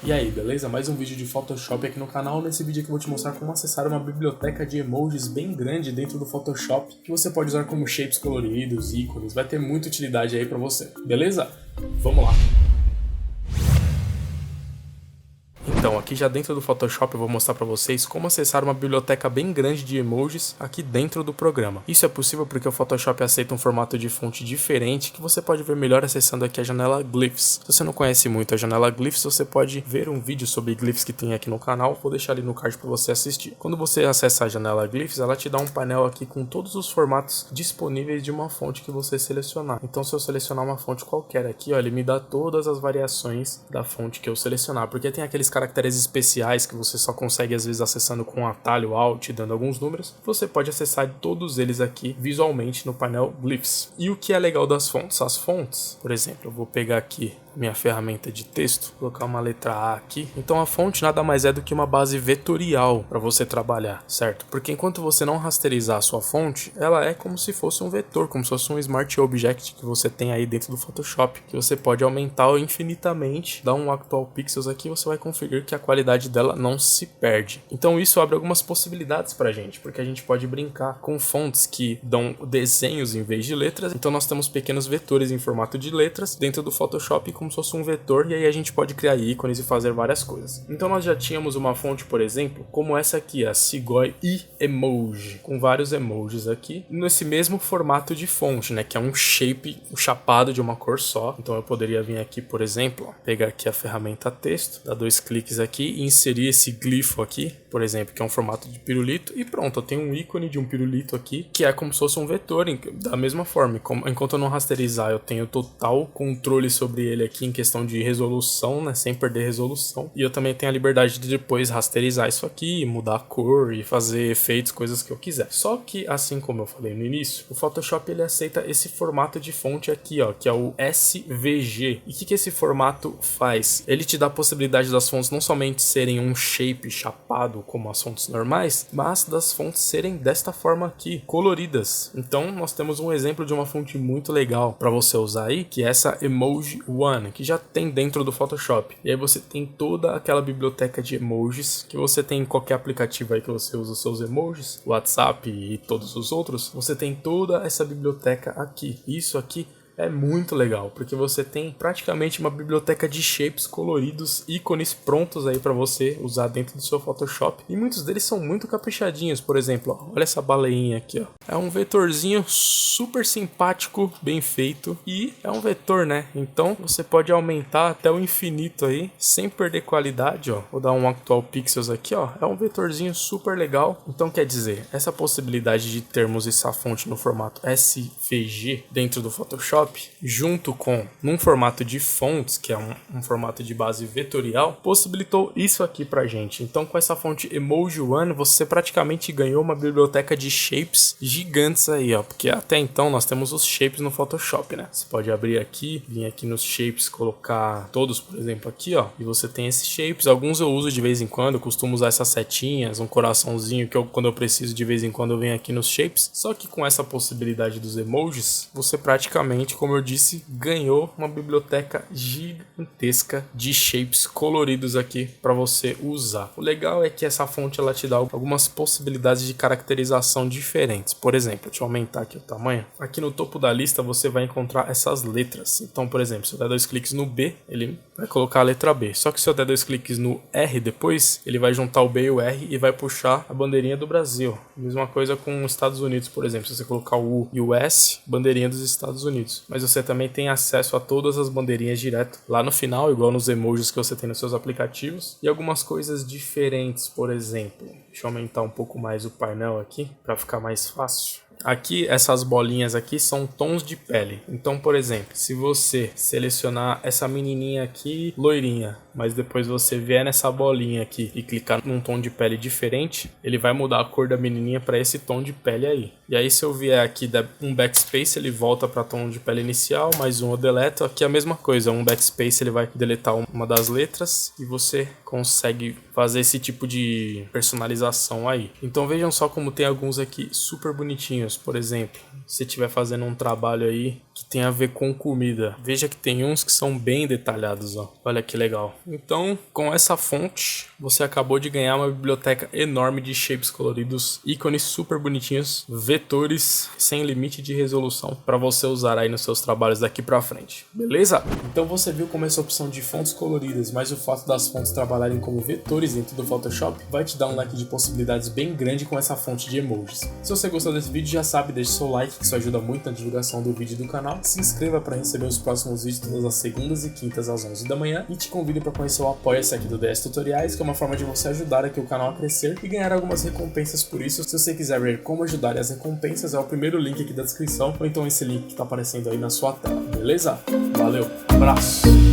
E aí, beleza? Mais um vídeo de Photoshop aqui no canal. Nesse vídeo aqui eu vou te mostrar como acessar uma biblioteca de emojis bem grande dentro do Photoshop, que você pode usar como shapes coloridos, ícones, vai ter muita utilidade aí pra você, beleza? Vamos lá! Então, aqui já dentro do Photoshop eu vou mostrar para vocês como acessar uma biblioteca bem grande de emojis aqui dentro do programa. Isso é possível porque o Photoshop aceita um formato de fonte diferente que você pode ver melhor acessando aqui a janela Glyphs. Se você não conhece muito a janela Glyphs, você pode ver um vídeo sobre Glyphs que tem aqui no canal, vou deixar ali no card para você assistir. Quando você acessa a janela Glyphs, ela te dá um painel aqui com todos os formatos disponíveis de uma fonte que você selecionar. Então, se eu selecionar uma fonte qualquer aqui, ó, ele me dá todas as variações da fonte que eu selecionar, porque tem aqueles caracteres especiais que você só consegue às vezes acessando com um atalho Alt, dando alguns números. Você pode acessar todos eles aqui visualmente no painel Glyphs. E o que é legal das fontes? As fontes, por exemplo, eu vou pegar aqui minha ferramenta de texto, colocar uma letra A aqui. Então a fonte nada mais é do que uma base vetorial para você trabalhar, certo? Porque enquanto você não rasterizar a sua fonte, ela é como se fosse um vetor, como se fosse um Smart Object que você tem aí dentro do Photoshop, que você pode aumentar infinitamente, dar um Actual Pixels aqui, você vai conferir que a qualidade dela não se perde. Então isso abre algumas possibilidades pra gente, porque a gente pode brincar com fontes que dão desenhos em vez de letras. Então nós temos pequenos vetores em formato de letras dentro do Photoshop como se fosse um vetor, e aí a gente pode criar ícones e fazer várias coisas. Então nós já tínhamos uma fonte, por exemplo, como essa aqui, a Sigoi Emoji, com vários emojis aqui, nesse mesmo formato de fonte, né, que é um shape, um chapado de uma cor só. Então eu poderia vir aqui, por exemplo, ó, pegar aqui a ferramenta texto, dar 2 cliques aqui e inserir esse glifo aqui, por exemplo, que é um formato de pirulito, e pronto, eu tenho um ícone de um pirulito aqui, que é como se fosse um vetor, da mesma forma. Enquanto eu não rasterizar, eu tenho total controle sobre ele aqui em questão de resolução, né, sem perder resolução, e eu também tenho a liberdade de depois rasterizar isso aqui, mudar a cor e fazer efeitos, coisas que eu quiser. Só que, assim como eu falei no início, o Photoshop ele aceita esse formato de fonte aqui, ó, que é o SVG. E o que esse formato faz? Ele te dá a possibilidade das fontes não somente serem um shape chapado como as fontes normais, mas das fontes serem desta forma aqui, coloridas. Então nós temos um exemplo de uma fonte muito legal para você usar aí, que é essa Emoji One, que já tem dentro do Photoshop. E aí você tem toda aquela biblioteca de emojis que você tem em qualquer aplicativo aí que você usa os seus emojis, WhatsApp e todos os outros. Você tem toda essa biblioteca aqui. Isso aqui é muito legal, porque você tem praticamente uma biblioteca de shapes coloridos, ícones prontos aí para você usar dentro do seu Photoshop. E muitos deles são muito caprichadinhos. Por exemplo, ó, olha essa baleinha aqui, ó. É um vetorzinho super simpático, bem feito. E é um vetor, né? Então você pode aumentar até o infinito aí, sem perder qualidade, ó. Vou dar um Actual Pixels aqui, ó. É um vetorzinho super legal. Então quer dizer, essa possibilidade de termos essa fonte no formato SVG dentro do Photoshop, junto com num formato de fontes, que é um formato de base vetorial, possibilitou isso aqui pra gente. Então com essa fonte Emoji One, você praticamente ganhou uma biblioteca de shapes gigantes aí, ó, porque até então nós temos os shapes no Photoshop, né? Você pode abrir aqui, vir aqui nos shapes, colocar todos, por exemplo, aqui, ó, e você tem esses shapes. Alguns eu uso de vez em quando, eu costumo usar essas setinhas, um coraçãozinho que quando eu preciso de vez em quando eu venho aqui nos shapes. Só que com essa possibilidade dos emojis, você praticamente, como eu disse, ganhou uma biblioteca gigantesca de shapes coloridos aqui para você usar. O legal é que essa fonte ela te dá algumas possibilidades de caracterização diferentes. Por exemplo, deixa eu aumentar aqui o tamanho. Aqui no topo da lista você vai encontrar essas letras. Então, por exemplo, se eu der 2 cliques no B, ele vai colocar a letra B. Só que se eu der 2 cliques no R depois, ele vai juntar o B e o R e vai puxar a bandeirinha do Brasil. Mesma coisa com os Estados Unidos, por exemplo. Se você colocar o U e o S, bandeirinha dos Estados Unidos. Mas você também tem acesso a todas as bandeirinhas direto lá no final, igual nos emojis que você tem nos seus aplicativos. E algumas coisas diferentes, por exemplo. Deixa eu aumentar um pouco mais o painel aqui para ficar mais fácil. Aqui, essas bolinhas aqui são tons de pele. Então, por exemplo, se você selecionar essa menininha aqui, loirinha, mas depois você vier nessa bolinha aqui e clicar num tom de pele diferente, ele vai mudar a cor da menininha para esse tom de pele aí. E aí se eu vier aqui dar um backspace, ele volta para tom de pele inicial, mais um eu deleto. Aqui é a mesma coisa, um backspace ele vai deletar uma das letras e você consegue fazer esse tipo de personalização aí. Então vejam só como tem alguns aqui super bonitinhos. Por exemplo, se estiver fazendo um trabalho aí que tem a ver com comida. Veja que tem uns que são bem detalhados, ó. Olha que legal. Então, com essa fonte, você acabou de ganhar uma biblioteca enorme de shapes coloridos, ícones super bonitinhos, vetores sem limite de resolução para você usar aí nos seus trabalhos daqui para frente. Beleza? Então você viu como essa opção de fontes coloridas, mas o fato das fontes trabalharem como vetores dentro do Photoshop vai te dar um leque de possibilidades bem grande com essa fonte de emojis. Se você gostou desse vídeo, já sabe, deixe seu like, que isso ajuda muito na divulgação do vídeo do canal. Se inscreva para receber os próximos vídeos todas as segundas e quintas às 11 da manhã e te convido para conhecer o Apoia-se aqui do DS Tutoriais, que é uma forma de você ajudar aqui o canal a crescer e ganhar algumas recompensas por isso. Se você quiser ver como ajudar e as recompensas, é o primeiro link aqui da descrição ou então esse link que está aparecendo aí na sua tela, beleza? Valeu, abraço!